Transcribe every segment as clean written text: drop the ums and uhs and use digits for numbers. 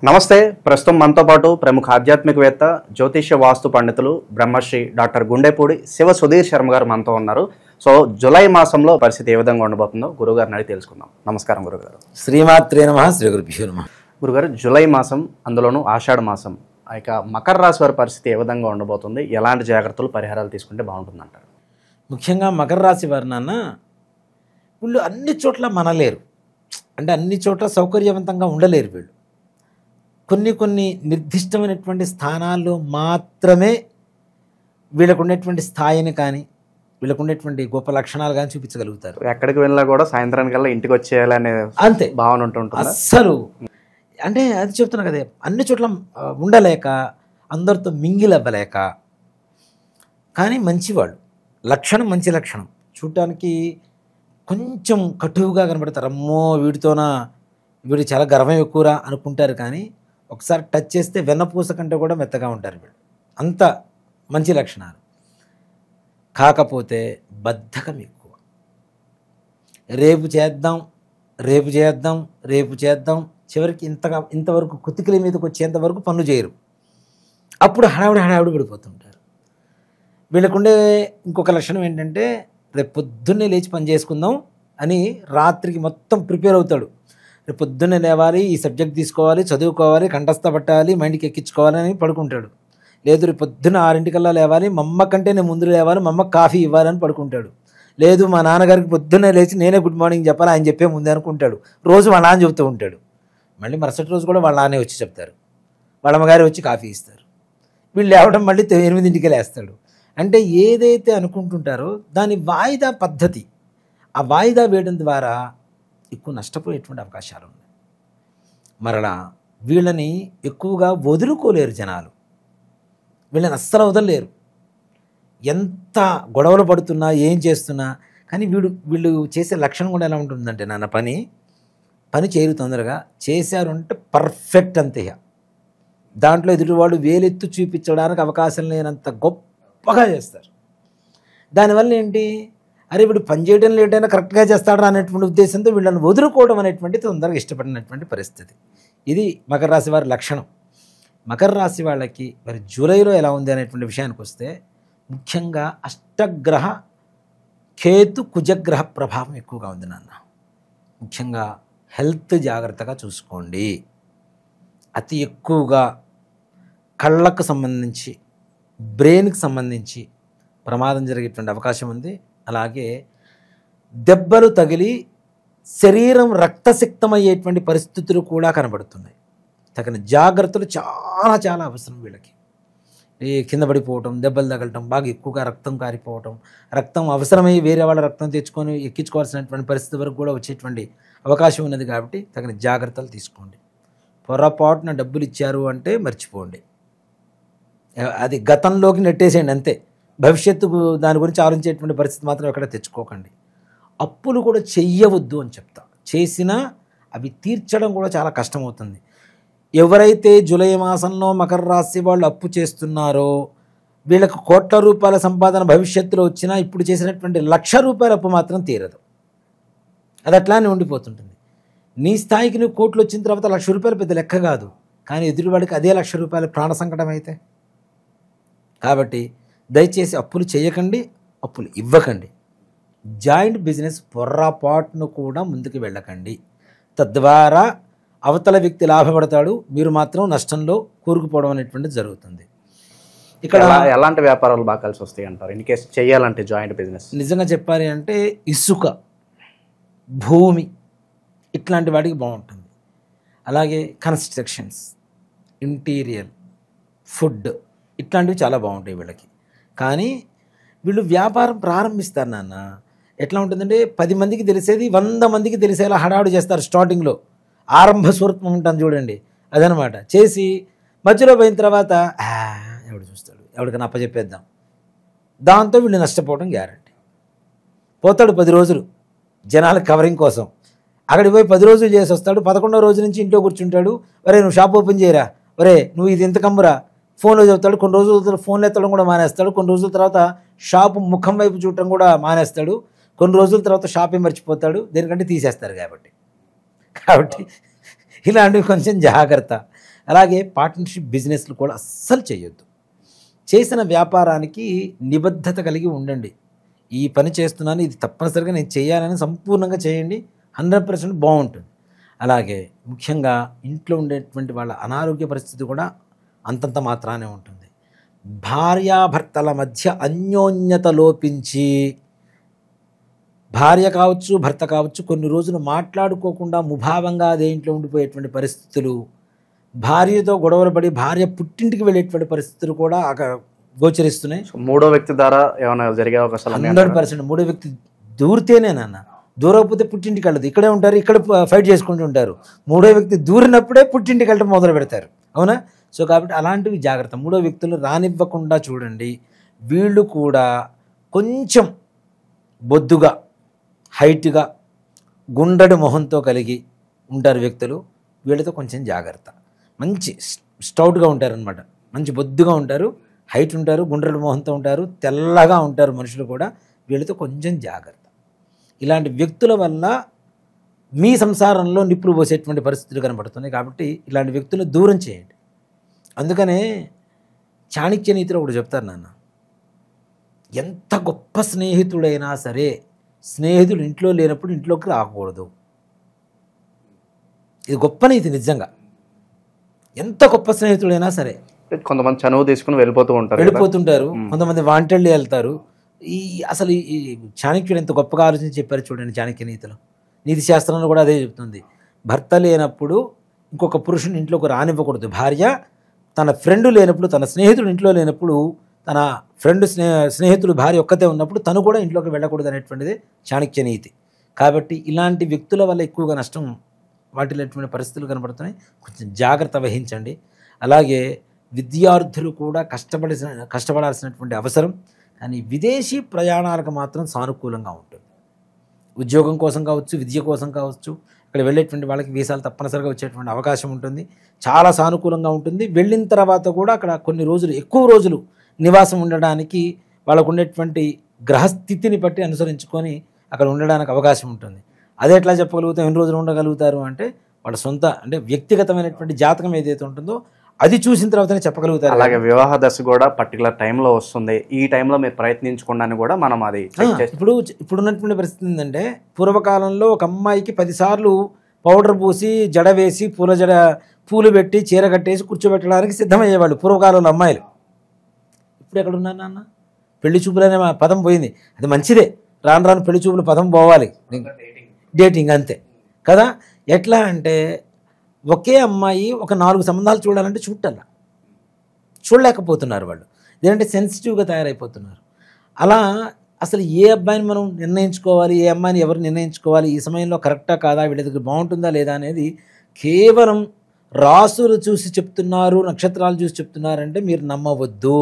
నమస్తే. ప్రస్తుతం మనతో పాటు ప్రముఖ ఆధ్యాత్మికవేత్త, జ్యోతిష్య వాస్తు పండితులు బ్రహ్మశ్రీ డాక్టర్ గుండెపూడి శివ సుధీర్ శర్మ గారు మనతో ఉన్నారు. సో జూలై మాసంలో పరిస్థితి ఏ విధంగా ఉండబోతుందో గురుగారిని అడిగి తెలుసుకుందాం. నమస్కారం గురుగారు. శ్రీమాత్రే నమః. శ్రీ గురుభ్యో నమః. గురుగారు, జూలై మాసం, అందులోనూ ఆషాఢ మాసం, ఇక మకర రాశి వారి పరిస్థితి ఏ విధంగా ఉండబోతుంది? ఎలాంటి జాగ్రత్తలు, పరిహారాలు తీసుకుంటే బాగుంటుందంటారు? ముఖ్యంగా మకర రాశి వారు వీళ్ళు అన్ని చోట్ల మనలేరు, అంటే అన్ని చోట్ల సౌకర్యవంతంగా ఉండలేరు. వీళ్ళు కొన్ని నిర్దిష్టమైనటువంటి స్థానాల్లో మాత్రమే వీళ్ళకు ఉన్నటువంటి స్థాయిని కానీ వీళ్ళకు ఉన్నటువంటి గొప్ప లక్షణాలు కానీ చూపించగలుగుతారు. ఎక్కడికి వెళ్ళినా కూడా సాయంత్రానికల్లా ఇంటికి వచ్చేయాలనే అంతే భావన ఉంటుంటుంది. అస్సలు అంటే అది చెప్తున్నా కదా, అన్ని చోట్ల ఉండలేక, అందరితో మింగిల్ అవ్వలేక, కానీ మంచివాళ్ళు. లక్షణం మంచి లక్షణం. చూడటానికి కొంచెం కటువుగా కనబడతారు. అమ్మో వీడు చాలా గర్వం ఎక్కువరా అనుకుంటారు, కానీ ఒకసారి టచ్ చేస్తే వెన్నపూస కంటే కూడా మెత్తగా ఉంటారు వీళ్ళు. అంత మంచి లక్షణాలు. కాకపోతే బద్ధకం ఎక్కువ. రేపు చేద్దాం చివరికి ఇంతవరకు కుతికిల మీదకి వచ్చేంత వరకు పనులు చేయరు. అప్పుడు హడావిడి పడిపోతుంటారు. వీళ్ళకుండే ఇంకొక లక్షణం ఏంటంటే, రేపు పొద్దున్నే లేచి పని చేసుకుందాం అని రాత్రికి మొత్తం ప్రిపేర్ అవుతాడు. రేపు పొద్దున్నే లేవాలి, ఈ సబ్జెక్ట్ తీసుకోవాలి, చదువుకోవాలి, కంఠస్థ పట్టాలి, మైండ్కి ఎక్కించుకోవాలి అని పడుకుంటాడు. లేదు, రేపు పొద్దున్న 6 లేవాలి, మా అమ్మ కంటే నేను ముందు లేవాలి, మా అమ్మకి కాఫీ ఇవ్వాలని పడుకుంటాడు. లేదు, మా నాన్నగారికి పొద్దున్నే లేచి నేనే గుడ్ మార్నింగ్ చెప్పాలి, ఆయన చెప్పే ముందే అనుకుంటాడు. రోజు వాళ్ళ నాన్న చెబుతూ ఉంటాడు. మళ్ళీ మరుసటి రోజు కూడా వాళ్ళ నాన్నే వచ్చి చెప్తారు, వాళ్ళ అమ్మగారు వచ్చి కాఫీ ఇస్తారు. వీళ్ళు లేవడం మళ్ళీ 8 లేస్తాడు. అంటే ఏదైతే అనుకుంటుంటారో దాని వాయిదా పద్ధతి, ఆ వాయిదా వేయడం ద్వారా ఎక్కువ నష్టపోయేటువంటి అవకాశాలు ఉన్నాయి. మరలా వీళ్ళని ఎక్కువగా వదులుకోలేరు జనాలు. వీళ్ళని అస్సలు వదలలేరు. ఎంత గొడవలు పడుతున్నా, ఏం చేస్తున్నా, కానీ వీళ్ళు చేసే లక్షణం కూడా ఎలా ఉంటుందంటే, నాన్న పని చేయరు, తొందరగా చేశారు అంటే పర్ఫెక్ట్ అంతే. దాంట్లో ఎదుటివాడు వేలెత్తు చూపించడానికి అవకాశం లేనంత గొప్పగా చేస్తారు. దానివల్ల ఏంటి, అరే వీడు పని చేయడం లేట్ అయినా కరెక్ట్గా చేస్తాడు అనేటువంటి ఉద్దేశంతో వీళ్ళని వదులుకోవడం అనేటువంటిది తొందరగా ఇష్టపడినటువంటి పరిస్థితి. ఇది మకర రాశి వారి లక్షణం. మకర రాశి వాళ్ళకి మరి జూలైలో ఎలా ఉంది అనేటువంటి విషయానికి వస్తే, ముఖ్యంగా అష్టగ్రహ కేతు కుజగ్రహ ప్రభావం ఎక్కువగా ఉంది నాన్న. ముఖ్యంగా హెల్త్ జాగ్రత్తగా చూసుకోండి. అతి ఎక్కువగా కళ్ళకు సంబంధించి, బ్రెయిన్కి సంబంధించి ప్రమాదం జరిగేటువంటి అవకాశం ఉంది. అలాగే దెబ్బలు తగిలి శరీరం రక్తసిక్తమయ్యేటువంటి పరిస్థితులు కూడా కనబడుతున్నాయి. తగిన జాగ్రత్తలు చాలా చాలా అవసరం వీళ్ళకి. కింద పడిపోవటం, దెబ్బలు తగలటం, బాగా ఎక్కువగా రక్తం కారిపోవటం, రక్తం అవసరమై వేరే వాళ్ళ రక్తం తెచ్చుకొని ఎక్కించుకోవాల్సినటువంటి పరిస్థితి వరకు కూడా వచ్చేటువంటి అవకాశం ఉన్నది. కాబట్టి తగిన జాగ్రత్తలు తీసుకోండి. పొరపాటున డబ్బులు ఇచ్చారు అంటే మర్చిపోండి, అది గతంలోకి నెట్టేసేయండి అంతే. భవిష్యత్తుకు దాని గురించి ఆలోచించేటువంటి పరిస్థితి మాత్రం ఎక్కడ తెచ్చుకోకండి. అప్పులు కూడా చెయ్యవద్దు అని చెప్తా. చేసినా అవి తీర్చడం కూడా చాలా కష్టమవుతుంది. ఎవరైతే జూలై మాసంలో మకర రాశి వాళ్ళు అప్పు చేస్తున్నారో వీళ్ళకు కోట్ల రూపాయల సంపాదన భవిష్యత్తులో వచ్చినా ఇప్పుడు చేసినటువంటి ₹1,00,000 అప్పు మాత్రం తీరదు. అది అట్లానే ఉండిపోతుంటుంది. నీ స్థాయికి నువ్వు కోట్లు వచ్చిన తర్వాత ₹1,00,000 పెద్ద లెక్క కాదు, కానీ ఎదుటివాడికి అదే ₹1,00,000 ప్రాణ సంకటం అయితే. కాబట్టి దయచేసి అప్పులు చేయకండి, అప్పులు ఇవ్వకండి. జాయింట్ బిజినెస్ పొర్రపాటును కూడా ముందుకు వెళ్ళకండి. తద్వారా అవతల వ్యక్తి లాభపడతాడు, మీరు మాత్రం నష్టంలో కూరుకుపోవడం అనేటువంటిది జరుగుతుంది. ఇక్కడ ఎలాంటి వ్యాపారాలు బాగా కలిసి వస్తాయి అంటారు ఇన్ కేసు చేయాలంటే జాయింట్ బిజినెస్? నిజంగా చెప్పాలి అంటే ఇసుక, భూమి ఇట్లాంటి వాటికి బాగుంటుంది. అలాగే కన్స్ట్రక్షన్స్, ఇంటీరియర్, ఫుడ్ ఇట్లాంటివి చాలా బాగుంటాయి వీళ్ళకి. కానీ వీళ్ళు వ్యాపారం ప్రారంభిస్తారు నాన్న. ఎట్లా ఉంటుందంటే 10 మందికి తెలిసేది 100 మందికి తెలిసేలా హడావుడి చేస్తారు. స్టార్టింగ్లో ఆరంభ స్వరూపం ఉంటుంది చూడండి, అదనమాట. చేసి మధ్యలో పోయిన తర్వాత ఎవడు చూస్తాడు, ఎవడికైనా అప్పచెప్పేద్దాం, దాంతో వీళ్ళు నష్టపోవడం గ్యారంటీ. పోతాడు 10 రోజులు జనాల కవరింగ్ కోసం, అక్కడికి పోయి 10 రోజులు చేసి వస్తాడు. 11వ రోజు నుంచి ఇంట్లో కూర్చుంటాడు. ఒరే నువ్వు షాప్ ఓపెన్ చేయరా, ఒరే నువ్వు ఇది ఎంత కమ్మురా, ఫోన్లో చెప్తాడు. కొన్ని రోజుల ఫోన్లు ఎత్తడం కూడా మానేస్తాడు. కొన్ని రోజుల తర్వాత షాపు ముఖం వైపు చూడటం కూడా మానేస్తాడు. కొన్ని రోజుల తర్వాత షాపే మర్చిపోతాడు, దేనికంటే తీసేస్తారు కాబట్టి. ఇలాంటివి కొంచెం జాగ్రత్త. అలాగే పార్ట్నర్షిప్ బిజినెస్లు కూడా అస్సలు చేయొద్దు. చేసిన వ్యాపారానికి నిబద్ధత కలిగి ఉండండి. ఈ పని చేస్తున్నాను, ఇది తప్పనిసరిగా నేను చేయాలని సంపూర్ణంగా చేయండి, 100% బాగుంటుంది. అలాగే ముఖ్యంగా ఇంట్లో ఉండేటువంటి వాళ్ళ అనారోగ్య పరిస్థితి కూడా అంతంత మాత్రానే ఉంటుంది. భార్యాభర్తల మధ్య అన్యోన్యత లోపించి, భార్య కావచ్చు భర్త కావచ్చు కొన్ని రోజులు మాట్లాడుకోకుండా ముభావంగా అదే ఇంట్లో ఉండిపోయేటువంటి పరిస్థితులు, భార్యతో గొడవలు పడి భార్య పుట్టింటికి వెళ్ళేటువంటి పరిస్థితులు కూడా గోచరిస్తున్నాయి. మూడో వ్యక్తి ద్వారా ఏమైనా జరిగే అవకాశాలు 100% మూడో వ్యక్తి దూరితేనే నాన్న, దూరకపోతే పుట్టింటికి వెళ్ళదు, ఇక్కడే ఉంటారు, ఇక్కడ ఫైట్ చేసుకుంటూ ఉంటారు. మూడో వ్యక్తి దూరినప్పుడే పుట్టింటికి వెళ్ళడం మొదలు పెడతారు, అవునా? సో కాబట్టి అలాంటివి జాగ్రత్త, మూడో వ్యక్తులు రానివ్వకుండా చూడండి. వీళ్ళు కూడా కొంచెం బొద్దుగా, హైట్గా, గుండెడు మొహంతో కలిగి ఉంటారు వ్యక్తులు. వీళ్ళతో కొంచెం జాగ్రత్త. మంచి స్టౌట్గా ఉంటారనమాట, మంచి బొద్దుగా ఉంటారు, హైట్ ఉంటారు, గుండ్రటి మొహంతో ఉంటారు, తెల్లగా ఉంటారు మనుషులు కూడా. వీళ్ళతో కొంచెం జాగ్రత్త. ఇలాంటి వ్యక్తుల వల్ల మీ సంసారంలో నిప్పులు పోసేటువంటి పరిస్థితులు కనబడుతున్నాయి. కాబట్టి ఇలాంటి వ్యక్తులను దూరం చేయండి. అందుకనే చాణక్య నీతిలో ఒకటి చెప్తారు నాన్న, ఎంత గొప్ప స్నేహితుడైనా సరే స్నేహితుడు ఇంట్లో లేనప్పుడు ఇంట్లోకి రాకూడదు. ఇది గొప్ప నీతి నిజంగా. ఎంత గొప్ప స్నేహితుడైనా సరే, కొంతమంది చనువు తీసుకుని వెళ్ళిపోతుంటారు, కొంతమంది వాంటెళ్ళి వెళ్తారు. అసలు ఈ చాణక్యుడు ఎంత గొప్పగా ఆలోచించి చెప్పారు చూడండి. చాణక్య నీతిలో, నీతి శాస్త్రంలో కూడా అదే చెప్తుంది. భర్త లేనప్పుడు ఇంకొక పురుషుని ఇంట్లోకి రానివ్వకూడదు. భార్య తన ఫ్రెండ్ లేనప్పుడు, తన స్నేహితుడు ఇంట్లో లేనప్పుడు, తన ఫ్రెండ్ స్నేహితుడు భార్య ఒక్కతే ఉన్నప్పుడు తను కూడా ఇంట్లోకి వెళ్ళకూడదు అనేటువంటిది చాణక్య నీతి. కాబట్టి ఇలాంటి వ్యక్తుల వల్ల ఎక్కువగా నష్టం వాటిల్లేటువంటి పరిస్థితులు కనబడుతున్నాయి. కొంచెం జాగ్రత్త వహించండి. అలాగే విద్యార్థులు కూడా కష్టపడాల్సినటువంటి అవసరం. కానీ విదేశీ ప్రయాణాలకు మాత్రం సానుకూలంగా ఉంటుంది. ఉద్యోగం కోసం కావచ్చు, విద్య కోసం కావచ్చు, ఇక్కడ వెళ్ళేటువంటి వాళ్ళకి వీసాలు తప్పనిసరిగా వచ్చేటువంటి అవకాశం ఉంటుంది. చాలా సానుకూలంగా ఉంటుంది. వెళ్ళిన తర్వాత కూడా అక్కడ కొన్ని రోజులు, ఎక్కువ రోజులు నివాసం ఉండడానికి వాళ్ళకు ఉండేటువంటి గ్రహస్థితిని బట్టి అనుసరించుకొని అక్కడ ఉండడానికి అవకాశం ఉంటుంది. అదే ఎట్లా చెప్పగలుగుతాం, ఎన్ని రోజులు ఉండగలుగుతారు అంటే వాళ్ళ సొంత, అంటే వ్యక్తిగతమైనటువంటి జాతకం ఏదైతే ఉంటుందో అది చూసిన తర్వాతనే చెప్పగలుగుతారు. అలాగే వివాహ దశ కూడా పర్టికులర్ టైంలో వస్తుంది, ఈ టైంలో మీరు ప్రయత్నించుకోండి కూడా మనం అది ఇప్పుడున్నటువంటి పరిస్థితి ఏంటంటే, పూర్వకాలంలో ఒక అమ్మాయికి 10 సార్లు పౌడర్ పూసి జడ వేసి పూలు పెట్టి చీర కట్టేసి కూర్చోబెట్టడానికి సిద్ధమయ్యేవాళ్ళు పూర్వకాలంలో అమ్మాయిలు. ఇప్పుడు ఎక్కడున్నారు నాన్న? పెళ్లి చూపులు అనే పదం పోయింది. అది మంచిదే, రాను రాను పెళ్లి చూపులు పదం పోవాలి, డేటింగ్ అంతే కదా. ఎట్లా అంటే ఒకే అమ్మాయి ఒక 4 సంబంధాలు చూడాలంటే చూడలేకపోతున్నారు వాళ్ళు. ఏంటంటే సెన్సిటివ్గా తయారైపోతున్నారు. అలా అసలు ఏ అబ్బాయిని మనం నిర్ణయించుకోవాలి, ఏ అమ్మాయిని ఎవరు నిర్ణయించుకోవాలి, ఈ సమయంలో కరెక్టా కాదా, వీళ్ళ దగ్గర బాగుంటుందా లేదా అనేది కేవలం రాసులు చూసి చెప్తున్నారు, నక్షత్రాలు చూసి చెప్తున్నారంటే మీరు నమ్మవద్దు.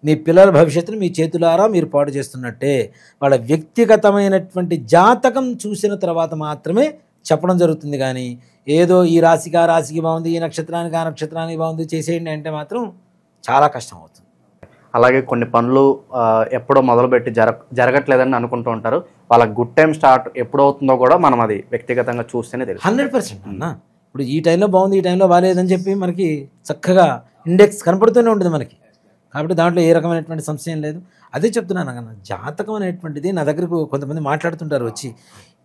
మీ పిల్లల భవిష్యత్తును మీ చేతులారా మీరు పాడు చేస్తున్నట్టే. వాళ్ళ వ్యక్తిగతమైనటువంటి జాతకం చూసిన తర్వాత మాత్రమే చెప్పడం జరుగుతుంది. కానీ ఏదో ఈ రాశికి ఆ రాశికి బాగుంది, ఈ నక్షత్రానికి ఆ నక్షత్రానికి బాగుంది చేసేయండి అంటే మాత్రం చాలా కష్టం అవుతుంది. అలాగే కొన్ని పనులు ఎప్పుడో మొదలుపెట్టి జరగట్లేదని అనుకుంటూ ఉంటారు. వాళ్ళకి గుడ్ టైం స్టార్ట్ ఎప్పుడు అవుతుందో కూడా మనం అది వ్యక్తిగతంగా చూస్తేనే తెలుసు. 100% అన్న. ఇప్పుడు ఈ టైంలో బాగుంది, ఈ టైంలో బాగాలేదని చెప్పి మనకి చక్కగా ఇండెక్స్ కనపడుతూనే ఉంటుంది మనకి. కాబట్టి దాంట్లో ఏ రకమైనటువంటి సంశయం లేదు. అదే చెప్తున్నాను అన్న, జాతకం అనేటువంటిది నా దగ్గరకు కొంతమంది మాట్లాడుతుంటారు వచ్చి,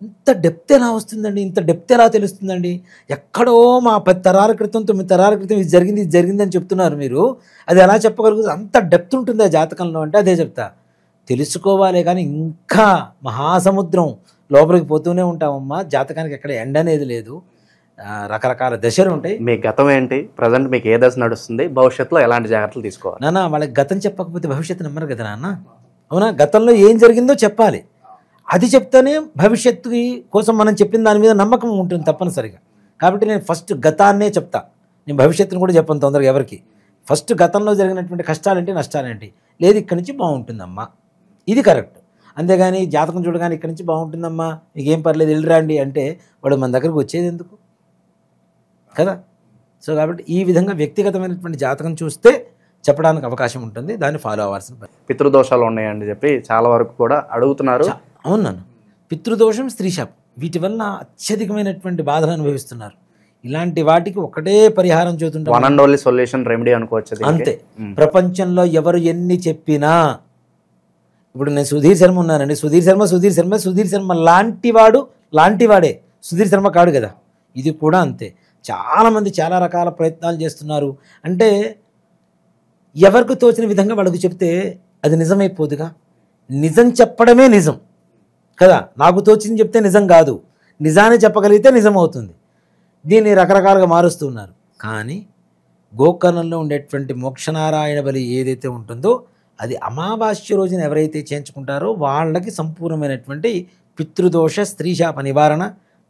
ఇంత డెప్త్ ఎలా వస్తుందండి, ఇంత డెప్త్ ఎలా తెలుస్తుందండి, ఎక్కడో మా 10 తరాల క్రితం 9 తరాల క్రితం ఇది జరిగింది అని చెప్తున్నారు మీరు, అది ఎలా చెప్పగలుగుతుంది, అంత డెప్త్ ఉంటుంది ఆ జాతకంలో అంటే అదే చెప్తా. తెలుసుకోవాలి కానీ ఇంకా మహాసముద్రం లోపలికి పోతూనే ఉంటామమ్మా. జాతకానికి ఎక్కడ ఎండ అనేది లేదు, రకరకాల దశలు ఉంటాయి. మీ గతం ఏంటి, ప్రజెంట్ మీకు ఏ దశ నడుస్తుంది, భవిష్యత్తులో ఎలాంటి జాగ్రత్తలు తీసుకోవాలి? నాన్న వాళ్ళకి గతం చెప్పకపోతే భవిష్యత్తు నమ్మరు కదా నాన్న, అవునా? గతంలో ఏం జరిగిందో చెప్పాలి, అది చెప్తేనే భవిష్యత్తు కోసం మనం చెప్పిన దాని మీద నమ్మకం ఉంటుంది తప్పనిసరిగా. కాబట్టి నేను ఫస్ట్ గతాన్నే చెప్తా, నేను భవిష్యత్తును కూడా చెప్పను తొందరగా ఎవరికి. ఫస్ట్ గతంలో జరిగినటువంటి కష్టాలేంటి నష్టాలేంటి, లేదు ఇక్కడి నుంచి బాగుంటుందమ్మా, ఇది కరెక్ట్. అంతేగాని జాతకం చూడగానే ఇక్కడి నుంచి బాగుంటుందమ్మా మీకేం పర్లేదు వెళ్ళిరండి అంటే వాడు మన దగ్గరకు వచ్చేది ఎందుకు కదా. సో కాబట్టి ఈ విధంగా వ్యక్తిగతమైనటువంటి జాతకం చూస్తే చెప్పడానికి అవకాశం ఉంటుంది, దాన్ని ఫాలో అవ్వాల్సిన పని. పితృదోషాలు ఉన్నాయని చెప్పి చాలా వరకు కూడా అడుగుతున్నారు. అవును నాన్న, పితృదోషం, స్త్రీ శాపం, వీటి వల్ల అత్యధికమైనటువంటి బాధలు అనుభవిస్తున్నారు. ఇలాంటి వాటికి ఒకటే పరిహారం వన్ చూస్తుంటాం. అండ్ ఓన్లీ సొల్యూషన్ రెమెడీ అనుకోవచ్చు దీనికి. అంతే. ప్రపంచంలో ఎవరు ఎన్ని చెప్పినా, ఇప్పుడు నేను సుధీర్ శర్మ ఉన్నానండి, సుధీర్ శర్మ లాంటివాడే, సుధీర్ శర్మ కాడు కదా. ఇది కూడా అంతే. చాలామంది చాలా రకాల ప్రయత్నాలు చేస్తున్నారు. అంటే ఎవరికి తోచిన విధంగా వాళ్ళకు చెప్తే అది నిజమైపోదుగా. నిజం చెప్పడమే నిజం కదా. నాకు తోచింది చెప్తే నిజం కాదు, నిజాన్ని చెప్పగలిగితే నిజం అవుతుంది. దీన్ని రకరకాలుగా మారుస్తున్నారు. కానీ గోకర్ణంలో ఉండేటువంటి మోక్షనారాయణ బలి ఏదైతే ఉంటుందో అది అమావాస్య రోజున ఎవరైతే చేయించుకుంటారో వాళ్ళకి సంపూర్ణమైనటువంటి పితృదోష స్త్రీశాప నివారణ,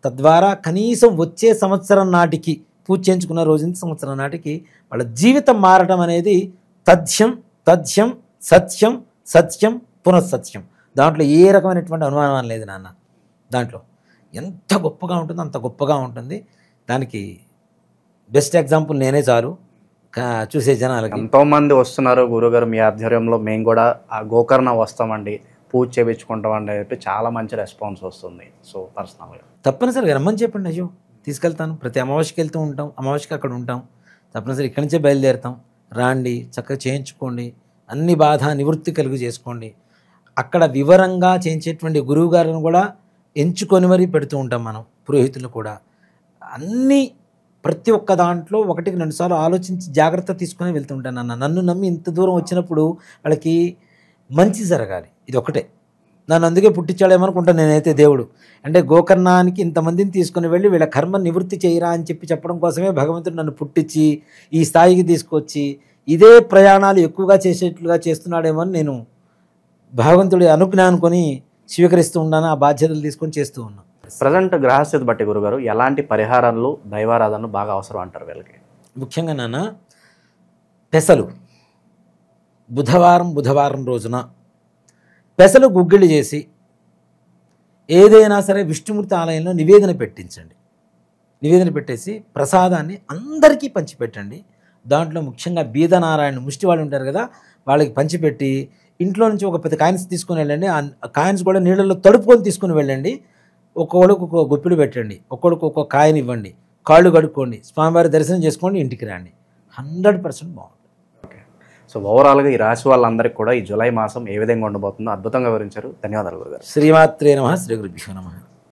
తద్వారా కనీసం వచ్చే సంవత్సరం నాటికి పూజ చేయించుకున్న రోజు నుంచి సంవత్సరం నాటికి వాళ్ళ జీవితం మారటం అనేది తథ్యం తథ్యం సత్యం సత్యం పునఃసత్యం. దాంట్లో ఏ రకమైనటువంటి అనుమానం లేదు నాన్న. దాంట్లో ఎంత గొప్పగా ఉంటుందో అంత గొప్పగా ఉంటుంది. దానికి బెస్ట్ ఎగ్జాంపుల్ నేనే చాలు చూసే జనాలకి. ఎంతోమంది వస్తున్నారు గురుగారు మీ ఆధ్వర్యంలో, మేము కూడా ఆ గోకర్ణ వస్తామండి, పూజ చేయించుకుంటామండి అని చెప్పి చాలా మంచి రెస్పాన్స్ వస్తుంది. సో పర్సనల్గా తప్పనిసరిగా రమ్మని చెప్పండి. అయ్యో తీసుకెళ్తాను. ప్రతి అమావాస్యకి వెళ్తూ ఉంటాం, అమావాస్యకి అక్కడ ఉంటాం. తప్పనిసరి ఇక్కడి నుంచే బయలుదేరుతాం. రాండి, చక్కగా చేయించుకోండి, అన్ని బాధ నివృత్తి కలుగు చేసుకోండి. అక్కడ వివరంగా చేయించేటువంటి గురువు గారిని కూడా ఎంచుకొని మరీ పెడుతూ ఉంటాం మనం, పురోహితులు కూడా. అన్నీ ప్రతి ఒక్క దాంట్లో 1-2 సార్లు ఆలోచించి జాగ్రత్త తీసుకొని వెళ్తుంటాను అన్న. నన్ను నమ్మి ఇంత దూరం వచ్చినప్పుడు వాళ్ళకి మంచి జరగాలి, ఇది ఒకటే. నన్ను అందుకే పుట్టించాడేమనుకుంటాను నేనైతే దేవుడు. అంటే గోకర్ణానికి ఇంతమందిని తీసుకుని వెళ్ళి వీళ్ళ కర్మ నివృత్తి చేయరా అని చెప్పడం కోసమే భగవంతుడు నన్ను పుట్టించి ఈ స్థాయికి తీసుకొచ్చి ఇదే ప్రయాణాలు ఎక్కువగా చేసేట్లుగా చేస్తున్నాడేమో అని నేను భగవంతుడి అనుజ్ఞానుకొని స్వీకరిస్తూ ఉన్నాను. ఆ బాధ్యతలు తీసుకొని చేస్తూ ఉన్నాను. ప్రజెంట్ గ్రహస్థితి బట్టి గురుగారు ఎలాంటి పరిహారాలు దైవారాధనలు బాగా అవసరం అంటారు వీళ్ళకి? ముఖ్యంగా నాన్న పెసలు బుధవారం రోజున పెసలు గుగ్గిళ్ళు చేసి ఏదైనా సరే విష్ణుమూర్తి ఆలయంలో నివేదన పెట్టించండి. నివేదన పెట్టేసి ప్రసాదాన్ని అందరికీ పంచిపెట్టండి. దాంట్లో ముఖ్యంగా బీదనారాయణ ముష్టి వాళ్ళు ఉంటారు కదా, వాళ్ళకి పంచిపెట్టి ఇంట్లో నుంచి ఒక 10 కాయిన్స్ తీసుకుని వెళ్ళండి. ఆ కాయిన్స్ కూడా నీళ్ళల్లో తడుపుకొని తీసుకుని వెళ్ళండి. ఒక్కొక్కడికి ఒక్కొక్క గుప్పిడి పెట్టండి, ఒక్కొక్కడికి ఒక్కొక్క కాయని ఇవ్వండి, కాళ్ళు కడుక్కోండి, స్వామివారి దర్శనం చేసుకోండి, ఇంటికి రండి. 100% బాగుంటుంది. ఓకే. సో ఓవరాల్గా ఈ రాశి వాళ్ళందరికీ కూడా ఈ జూలై మాసం ఏ విధంగా ఉండబోతుందో అద్భుతంగా వివరించారు. ధన్యవాదాలు గురుగారు. శ్రీమాత్రే నమః. శ్రీ గురుభ్యో నమః.